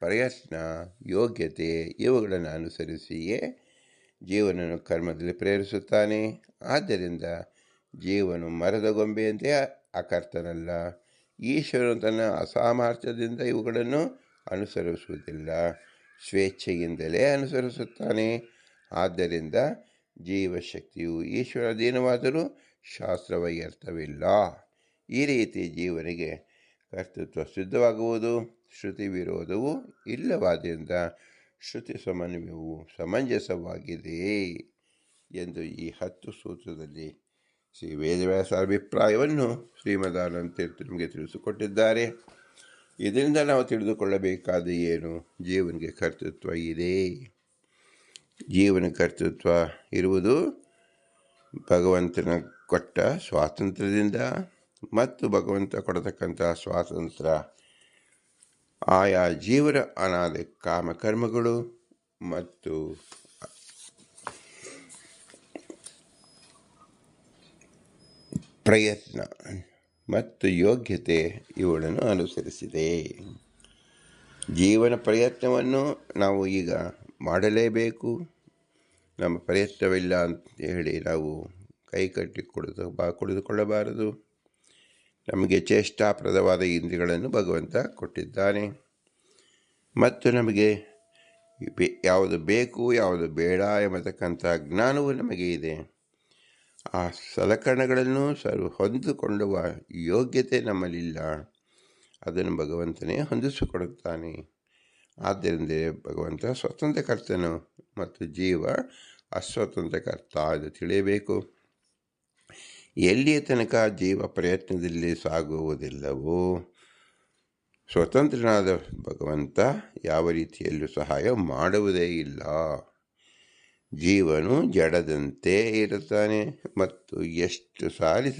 ಪ್ರಯತ್ನ ಯೋಗ್ಯತೆ ಇವುಗಳನ್ನು ಅನುಸರಿಸಿಯೇ ಜೀವನನ್ನು ಕರ್ಮದಲ್ಲಿ ಪ್ರೇರಿಸುತ್ತಾನೆ. ಆದ್ದರಿಂದ ಜೀವನು ಮರದ ಗೊಂಬೆಯಂತೆ ಅಕರ್ತನಲ್ಲ. ಈಶ್ವರನು ತನ್ನ ಅಸಾಮರ್ಥ್ಯದಿಂದ ಇವುಗಳನ್ನು ಅನುಸರಿಸುವುದಿಲ್ಲ. ಸ್ವೇಚ್ಛೆಯಿಂದಲೇ ಅನುಸರಿಸುತ್ತಾನೆ. ಆದ್ದರಿಂದ ಜೀವಶಕ್ತಿಯು ಈಶ್ವರ ಅಧೀನವಾದರೂ ಶಾಸ್ತ್ರವೈಯರ್ಥವಿಲ್ಲ. ಈ ರೀತಿ ಜೀವನಿಗೆ ಕರ್ತೃತ್ವ ಸಿದ್ಧವಾಗುವುದು ಶ್ರುತಿ ವಿರೋಧವೂ ಇಲ್ಲವಾದ್ದರಿಂದ ಶ್ರುತಿ ಸಮನ್ವಯವು ಸಮಂಜಸವಾಗಿದೆ ಎಂದು ಈ 10 ಸೂತ್ರದಲ್ಲಿ ಶ್ರೀ ವೇದವ್ಯಾಸರ ಅಭಿಪ್ರಾಯವನ್ನು ಶ್ರೀಮದಾನಂದ ತೀರ್ಥರು ನಮಗೆ ತಿಳಿಸಿಕೊಟ್ಟಿದ್ದಾರೆ. ಇದರಿಂದ ನಾವು ತಿಳಿದುಕೊಳ್ಳಬೇಕಾದ ಏನು? ಜೀವನಿಗೆ ಕರ್ತೃತ್ವ ಇದೆ. ಜೀವನ ಕರ್ತೃತ್ವ ಇರುವುದು ಭಗವಂತನ ಕೊಟ್ಟ ಸ್ವಾತಂತ್ರ್ಯದಿಂದ ಮತ್ತು ಭಗವಂತ ಕೊಡತಕ್ಕಂಥ ಸ್ವಾತಂತ್ರ್ಯ ಆಯಾ ಜೀವನ ಅನಾದಿ ಕಾಮಕರ್ಮಗಳು ಮತ್ತು ಪ್ರಯತ್ನ ಮತ್ತು ಯೋಗ್ಯತೆ ಇವುಗಳನ್ನು ಅನುಸರಿಸಿದೆ. ಜೀವನ ಪ್ರಯತ್ನವನ್ನು ನಾವು ಈಗ ಮಾಡಲೇಬೇಕು. ನಮ್ಮ ಪ್ರಯತ್ನವಿಲ್ಲ ಅಂತ ಹೇಳಿ ನಾವು ಕೈಕಟ್ಟಿ ಕುಳಿತುಕೊಳ್ಳಬಾರದು. ನಮಗೆ ಚೇಷ್ಟಾಪ್ರದವಾದ ಇಂದ್ರಿಯಗಳನ್ನು ಭಗವಂತ ಕೊಟ್ಟಿದ್ದಾನೆ ಮತ್ತು ನಮಗೆ ಯಾವುದು ಬೇಕು ಯಾವುದು ಬೇಡ ಎಂಬತಕ್ಕಂಥ ಜ್ಞಾನವೂ ನಮಗೆ ಇದೆ. ಆ ಸಲಕರಣೆಗಳನ್ನು ಹೊಂದಿಕೊಳ್ಳುವ ಯೋಗ್ಯತೆ ನಮ್ಮಲ್ಲಿಲ್ಲ. ಅದನ್ನು ಭಗವಂತನೇ ಹೊಂದಿಸಿಕೊಡುತ್ತಾನೆ. ಆದ್ದರಿಂದ ಭಗವಂತ ಸ್ವತಂತ್ರ ಕರ್ತನು ಮತ್ತು ಜೀವ ಅಸ್ವತಂತ್ರ ಕರ್ತ ಎಂದು ತಿಳಿಯಬೇಕು. ಎಲ್ಲಿಯ ತನಕ ಜೀವ ಪ್ರಯತ್ನದಲ್ಲಿ ಸಾಗುವುದಿಲ್ಲವೋ ಸ್ವತಂತ್ರನಾದ ಭಗವಂತ ಯಾವ ರೀತಿಯಲ್ಲೂ ಸಹಾಯ ಮಾಡುವುದೇ ಇಲ್ಲ. ಜೀವನು ಜಡದಂತೆ ಇರುತ್ತಾನೆ ಮತ್ತು ಎಷ್ಟು ಸಾರಿ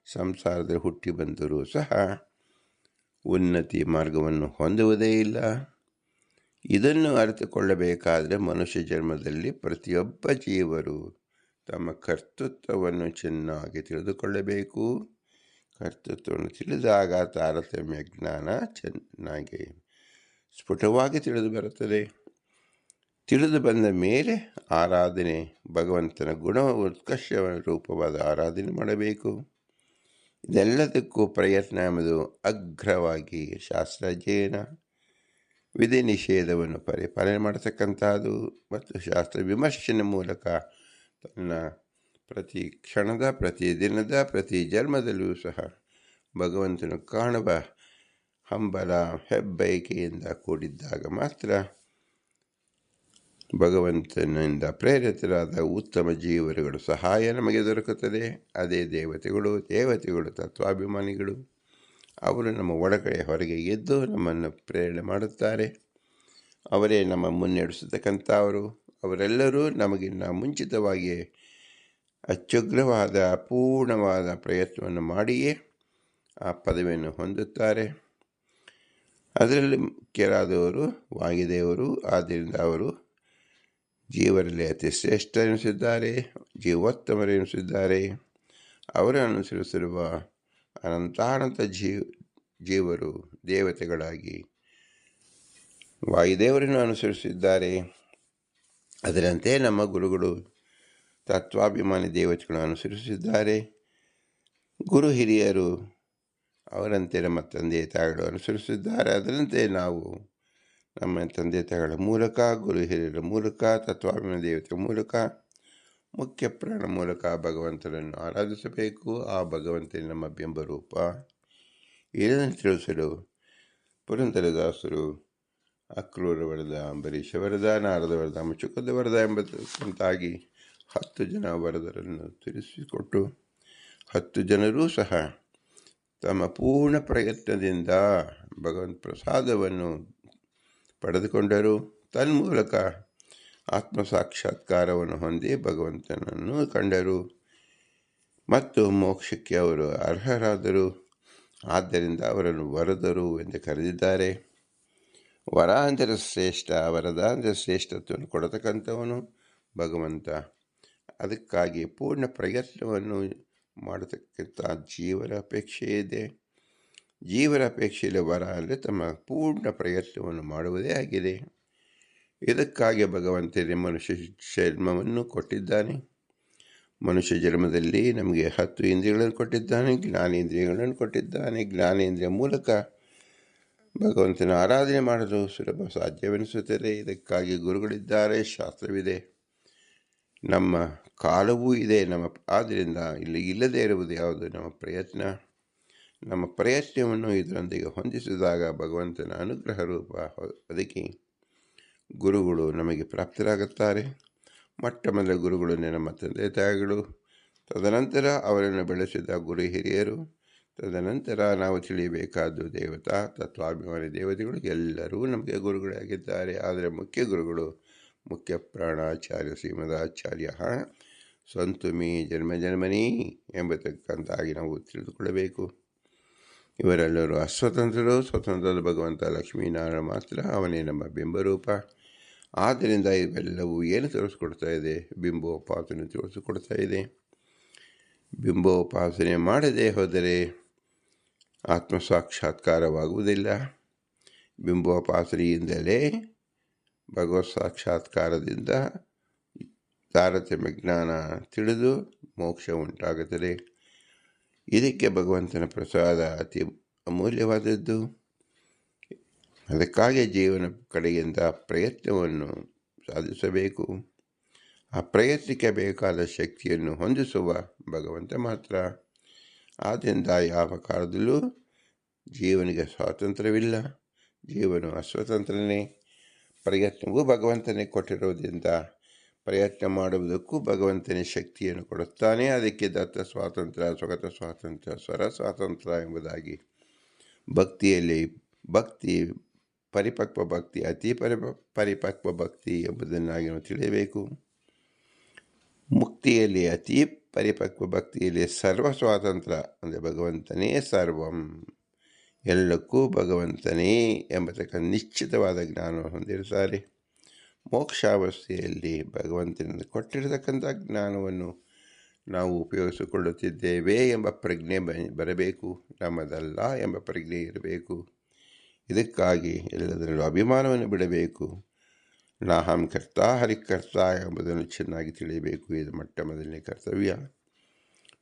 ಸಂಸಾರದಲ್ಲಿ ಹುಟ್ಟಿ ಬಂದರೂ ಸಹ ಉನ್ನತಿ ಮಾರ್ಗವನ್ನು ಹೊಂದುವುದೇ ಇಲ್ಲ. ಇದನ್ನು ಅರಿತುಕೊಳ್ಳಬೇಕಾದರೆ ಮನುಷ್ಯ ಜನ್ಮದಲ್ಲಿ ಪ್ರತಿಯೊಬ್ಬ ಜೀವರು ತಮ್ಮ ಕರ್ತೃತ್ವವನ್ನು ಚೆನ್ನಾಗಿ ತಿಳಿದುಕೊಳ್ಳಬೇಕು. ಕರ್ತೃತ್ವವನ್ನು ತಿಳಿದಾಗ ತಾರತಮ್ಯ ಜ್ಞಾನ ಚೆನ್ನಾಗಿ ಸ್ಫುಟವಾಗಿ ತಿಳಿದು ಬರುತ್ತದೆ. ತಿಳಿದು ಬಂದ ಮೇಲೆ ಆರಾಧನೆ ಭಗವಂತನ ಗುಣ ಉತ್ಕರ್ಷ ರೂಪವಾದ ಆರಾಧನೆ ಮಾಡಬೇಕು. ಇದೆಲ್ಲದಕ್ಕೂ ಪ್ರಯತ್ನ ಎಂಬುದು ಅಗ್ರವಾಗಿ ಶಾಸ್ತ್ರಾಧ್ಯಯನ, ವಿಧಿ ನಿಷೇಧವನ್ನು ಪರಿಪಾಲನೆ ಮಾಡತಕ್ಕಂಥದ್ದು ಮತ್ತು ಶಾಸ್ತ್ರ ವಿಮರ್ಶನೆ ಮೂಲಕ ತನ್ನ ಪ್ರತಿ ಕ್ಷಣದ ಪ್ರತಿ ದಿನದ ಪ್ರತಿ ಜನ್ಮದಲ್ಲೂ ಸಹ ಭಗವಂತನು ಕಾಣುವ ಹಂಬಲ ಹೆಬ್ಬಯಕೆಯಿಂದ ಕೂಡಿದ್ದಾಗ ಮಾತ್ರ ಭಗವಂತನಿಂದ ಪ್ರೇರಿತರಾದ ಉತ್ತಮ ಜೀವರುಗಳು ಸಹಾಯ ನಮಗೆ ದೊರಕುತ್ತದೆ. ಅದೇ ದೇವತೆಗಳು ತತ್ವಾಭಿಮಾನಿಗಳು. ಅವರು ನಮ್ಮ ಒಳಗಡೆ ಹೊರಗೆ ಎದ್ದು ನಮ್ಮನ್ನು ಪ್ರೇರಣೆ ಮಾಡುತ್ತಾರೆ. ಅವರೇ ನಮ್ಮ ಮುನ್ನಡೆಸತಕ್ಕಂಥವರು. ಅವರೆಲ್ಲರೂ ನಮಗಿನ್ನ ಮುಂಚಿತವಾಗಿಯೇ ಅತ್ಯುಗ್ರವಾದ ಪೂರ್ಣವಾದ ಪ್ರಯತ್ನವನ್ನು ಮಾಡಿಯೇ ಆ ಪದವಿಯನ್ನು ಹೊಂದುತ್ತಾರೆ. ಅದರಲ್ಲಿ ಮುಖ್ಯರಾದವರು ವಾಯುದೇವರು. ಆದ್ದರಿಂದ ಅವರು ಜೀವರಲ್ಲಿ ಅತಿ ಶ್ರೇಷ್ಠ ಎನಿಸಿದ್ದಾರೆ, ಜೀವೋತ್ತಮರೆನಿಸಿದ್ದಾರೆ. ಅವರನ್ನು ಅನುಸರಿಸಿರುವ ಅನಂತಾನಂತ ಜೀವರು ದೇವತೆಗಳಾಗಿ ವಾಯುದೇವರನ್ನು ಅನುಸರಿಸಿದ್ದಾರೆ. ಅದರಂತೆ ನಮ್ಮ ಗುರುಗಳು ತತ್ವಾಭಿಮಾನಿ ದೇವತೆಗಳನ್ನು ಅನುಸರಿಸಿದ್ದಾರೆ. ಗುರು ಹಿರಿಯರು ಅವರಂತೆ ನಮ್ಮ ತಂದೆ ತಾಯಿಗಳು ಅನುಸರಿಸಿದ್ದಾರೆ. ಅದರಂತೆ ನಾವು ನಮ್ಮ ತಂದೆ ತಾಯಿಗಳ ಮೂಲಕ, ಗುರು ಹಿರಿಯರ ಮೂಲಕ, ತತ್ವಾಭಿಮಾನಿ ದೇವತೆಗಳ ಮೂಲಕ, ಮುಖ್ಯ ಪ್ರಾಣ ಮೂಲಕ ಭಗವಂತನನ್ನು ಆರಾಧಿಸಬೇಕು. ಆ ಭಗವಂತನ ನಮ್ಮ ಬಿಂಬರೂಪ. ಇದನ್ನು ತಿಳಿಸಲು ಪುರಂದರದಾಸರು ಅಕ್ರೂರ ವರದ, ಅಂಬರೀಷ ವರದ, ನಾರದ ವರದ, ಮುಚುಕುಂದ ವರದ ಎಂಬಂತಾಗಿ 10 ಜನ ವರದರನ್ನು ತಿಳಿಸಿಕೊಟ್ಟು 10 ಜನರೂ ಸಹ ತಮ್ಮ ಪೂರ್ಣ ಪ್ರಯತ್ನದಿಂದ ಭಗವಂತ ಪ್ರಸಾದವನ್ನು ಪಡೆದುಕೊಂಡರು. ತನ್ಮೂಲಕ ಆತ್ಮ ಸಾಕ್ಷಾತ್ಕಾರವನ್ನು ಹೊಂದಿ ಭಗವಂತನನ್ನು ಕಂಡರು ಮತ್ತು ಮೋಕ್ಷಕ್ಕೆ ಅವರು ಅರ್ಹರಾದರು. ಆದ್ದರಿಂದ ಅವರನ್ನು ವರದರು ಎಂದು ಕರೆದಿದ್ದಾರೆ. ವರ ಅಂದರೆ ಶ್ರೇಷ್ಠ, ವರದ ಅಂದರೆ ಶ್ರೇಷ್ಠತ್ವವನ್ನು ಕೊಡತಕ್ಕಂಥವನು ಭಗವಂತ. ಅದಕ್ಕಾಗಿ ಪೂರ್ಣ ಪ್ರಯತ್ನವನ್ನು ಮಾಡತಕ್ಕಂಥ ಜೀವರ ಅಪೇಕ್ಷೆ ಇದೆ. ಜೀವರ ಅಪೇಕ್ಷೆಯಲ್ಲಿ ವರ ಅಂದರೆ ತಮ್ಮ ಪೂರ್ಣ ಪ್ರಯತ್ನವನ್ನು ಮಾಡುವುದೇ ಆಗಿದೆ. ಇದಕ್ಕಾಗಿ ಭಗವಂತನೇ ಮನುಷ್ಯ ಜನ್ಮವನ್ನು ಕೊಟ್ಟಿದ್ದಾನೆ. ಮನುಷ್ಯ ಜನ್ಮದಲ್ಲಿ ನಮಗೆ 10 ಇಂದ್ರಿಯಗಳನ್ನು ಕೊಟ್ಟಿದ್ದಾನೆ, ಜ್ಞಾನೇಂದ್ರಿಯಗಳನ್ನು ಕೊಟ್ಟಿದ್ದಾನೆ. ಜ್ಞಾನೇಂದ್ರಿಯ ಮೂಲಕ ಭಗವಂತನ ಆರಾಧನೆ ಮಾಡಲು ಸುಲಭ ಸಾಧ್ಯವೆನಿಸುತ್ತದೆ. ಇದಕ್ಕಾಗಿ ಗುರುಗಳಿದ್ದಾರೆ, ಶಾಸ್ತ್ರವಿದೆ, ನಮ್ಮ ಕಾಲವೂ ಇದೆ. ಆದ್ದರಿಂದ ಇಲ್ಲಿ ಇಲ್ಲದೇ ಇರುವುದು ಯಾವುದು? ನಮ್ಮ ಪ್ರಯತ್ನವನ್ನು ಇದರೊಂದಿಗೆ ಹೊಂದಿಸಿದಾಗ ಭಗವಂತನ ಅನುಗ್ರಹ ರೂಪ ಅದಕ್ಕೆ ಗುರುಗಳು ನಮಗೆ ಪ್ರಾಪ್ತರಾಗುತ್ತಾರೆ. ಮೊಟ್ಟ ಮೊದಲ ಗುರುಗಳು ನಮ್ಮ ತಂದೆ ತಾಯಿಗಳು, ತದನಂತರ ಅವರನ್ನು ಬೆಳೆಸಿದ ಗುರು ಹಿರಿಯರು, ತದನಂತರ ನಾವು ತಿಳಿಯಬೇಕಾದ್ದು ದೇವತಾ ತತ್ವಾಭಿಮಾನಿ ದೇವತೆಗಳು ಎಲ್ಲರೂ ನಮಗೆ ಗುರುಗಳಾಗಿದ್ದಾರೆ. ಆದರೆ ಮುಖ್ಯ ಗುರುಗಳು, ಮುಖ್ಯ ಪ್ರಾಣಾಚಾರ್ಯ ಶ್ರೀಮದಾಚಾರ್ಯ ಸಂತುಮಿ ಜನ್ಮ ಜನ್ಮನಿ ಎಂಬತಕ್ಕಂತಾಗಿ ನಾವು ತಿಳಿದುಕೊಳ್ಳಬೇಕು. ಇವರೆಲ್ಲರೂ ಅಸ್ವತಂತ್ರರು. ಸ್ವತಂತ್ರದ ಭಗವಂತ ಲಕ್ಷ್ಮೀನಾರಾಯಣ ಮಾತ್ರ, ಅವನೇ ನಮ್ಮ ಬಿಂಬರೂಪ. ಆದ್ದರಿಂದ ಇವೆಲ್ಲವೂ ಏನು ತೋರಿಸ್ಕೊಡ್ತಾ ಇದೆ? ಬಿಂಬೋಪಾಸನೆ ತೋರಿಸಿಕೊಡ್ತಾ ಇದೆ. ಬಿಂಬೋಪಾಸನೆ ಮಾಡದೆ ಹೋದರೆ ಆತ್ಮ ಸಾಕ್ಷಾತ್ಕಾರವಾಗುವುದಿಲ್ಲ. ಬಿಂಬೋಪಾಸನೆಯಿಂದಲೇ ಭಗವತ್ ಸಾಕ್ಷಾತ್ಕಾರದಿಂದ ತಾರತಮ್ಯ ಜ್ಞಾನ ತಿಳಿದು ಮೋಕ್ಷ ಉಂಟಾಗುತ್ತದೆ. ಇದಕ್ಕೆ ಭಗವಂತನ ಪ್ರಸಾದ ಅತಿ ಅಮೂಲ್ಯವಾದದ್ದು. ಅದಕ್ಕಾಗಿ ಜೀವನ ಕಡೆಯಿಂದ ಪ್ರಯತ್ನವನ್ನು ಸಾಧಿಸಬೇಕು. ಆ ಪ್ರಯತ್ನಕ್ಕೆ ಬೇಕಾದ ಶಕ್ತಿಯನ್ನು ಹೊಂದಿಸುವ ಭಗವಂತ ಮಾತ್ರ. ಆದ್ದರಿಂದ ಯಾವ ಕಾಲದಲ್ಲೂ ಜೀವನಿಗೆ ಸ್ವಾತಂತ್ರ್ಯವಿಲ್ಲ, ಜೀವನು ಅಸ್ವತಂತ್ರನೇ. ಪ್ರಯತ್ನವೂ ಭಗವಂತನೇ ಕೊಟ್ಟಿರೋದ್ರಿಂದ ಪ್ರಯತ್ನ ಮಾಡುವುದಕ್ಕೂ ಭಗವಂತನೇ ಶಕ್ತಿಯನ್ನು ಕೊಡುತ್ತಾನೆ. ಅದಕ್ಕೆ ದತ್ತ ಸ್ವಾತಂತ್ರ್ಯ, ಸ್ವಗತ ಸ್ವಾತಂತ್ರ್ಯ, ಸ್ವರ ಸ್ವಾತಂತ್ರ್ಯ ಎಂಬುದಾಗಿ ಭಕ್ತಿ ಪರಿಪಕ್ವ ಭಕ್ತಿ, ಅತಿ ಪರಿಪಕ್ವ ಭಕ್ತಿ ಎಂಬುದನ್ನಾಗಿ ನಾವು ತಿಳಿಯಬೇಕು. ಮುಕ್ತಿಯಲ್ಲಿ ಅತಿ ಪರಿಪಕ್ವ ಭಕ್ತಿಯಲ್ಲಿ ಸರ್ವ ಸ್ವಾತಂತ್ರ್ಯ ಅಂದರೆ ಭಗವಂತನೇ ಸರ್ವಂ, ಎಲ್ಲಕ್ಕೂ ಭಗವಂತನೇ ಎಂಬತಕ್ಕ ನಿಶ್ಚಿತವಾದ ಜ್ಞಾನವನ್ನು ಹೊಂದಿರುತ್ತಾರೆ. ಮೋಕ್ಷಾವಸ್ಥೆಯಲ್ಲಿ ಭಗವಂತನಿಂದ ಕೊಟ್ಟಿರತಕ್ಕಂಥ ಜ್ಞಾನವನ್ನು ನಾವು ಉಪಯೋಗಿಸಿಕೊಳ್ಳುತ್ತಿದ್ದೇವೆ ಎಂಬ ಪ್ರಜ್ಞೆ ಬರಬೇಕು, ನಮ್ಮದಲ್ಲ ಎಂಬ ಪ್ರಜ್ಞೆ ಇರಬೇಕು. ಇದಕ್ಕಾಗಿ ಎಲ್ಲದರಲ್ಲೂ ಅಭಿಮಾನವನ್ನು ಬಿಡಬೇಕು. ನಾಹಂ ಕರ್ತ ಹರಿಕರ್ತ ಎಂಬುದನ್ನು ಚೆನ್ನಾಗಿ ತಿಳಿಯಬೇಕು. ಇದು ಮೊಟ್ಟ ಮೊದಲನೇ ಕರ್ತವ್ಯ.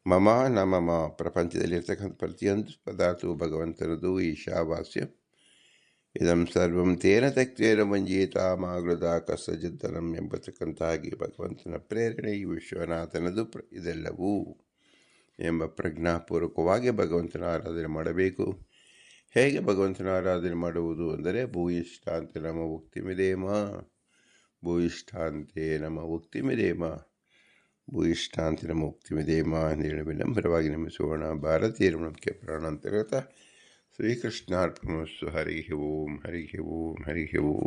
ಮಮ ನ ಮಮ, ಪ್ರಪಂಚದಲ್ಲಿರ್ತಕ್ಕಂಥ ಪ್ರತಿಯೊಂದು ಪದಾರ್ಥವು ಭಗವಂತನದು. ಈಶಾವಾಸ್ಯ ಇದಂ ಸರ್ವಂ ತೇನ ತಕ್ತೇನ ಮಂಜೀತ ಮಾಗೃದ ಕಸಜಿದ್ದನಂ ಎಂಬತಕ್ಕಂಥ ಹಾಗೆ ಭಗವಂತನ ಪ್ರೇರಣೆ ಈ ವಿಶ್ವನಾಥನದು ಇದೆಲ್ಲವೂ ಎಂಬ ಪ್ರಜ್ಞಾಪೂರ್ವಕವಾಗಿ ಭಗವಂತನ ಆರಾಧನೆ ಮಾಡಬೇಕು. ಹೇಗೆ ಭಗವಂತನ ಆರಾಧನೆ ಮಾಡುವುದು ಅಂದರೆ ಭೂಯಿಷ್ಠಾಂತೆ ನಮ್ಮ ಉಕ್ತಿಮಿದೇಮ, ಭೂಯಿಷ್ಠಾಂತೆ ನಮ್ಮ ಉಕ್ತಿಮಿದೇಮ, ಭೂಯಿಷ್ಠಾಂತೆ ನಮ್ಮ ಉಕ್ತಿಮಿದೇಮ ಅಂತೇಳಿ ವಿನಮ್ರವಾಗಿ ನಮಿಸೋಣ. ಭಾರತೀಯರ ಮುಖ್ಯ ಪ್ರಾಣಾಂತರ್ಗತ ಶ್ರೀಕೃಷ್ಣಾರ್ಪಣಮಸ್ತು. ಹರಿ ಓಂ, ಹರಿ ಓಂ, ಹರಿ ಓಂ.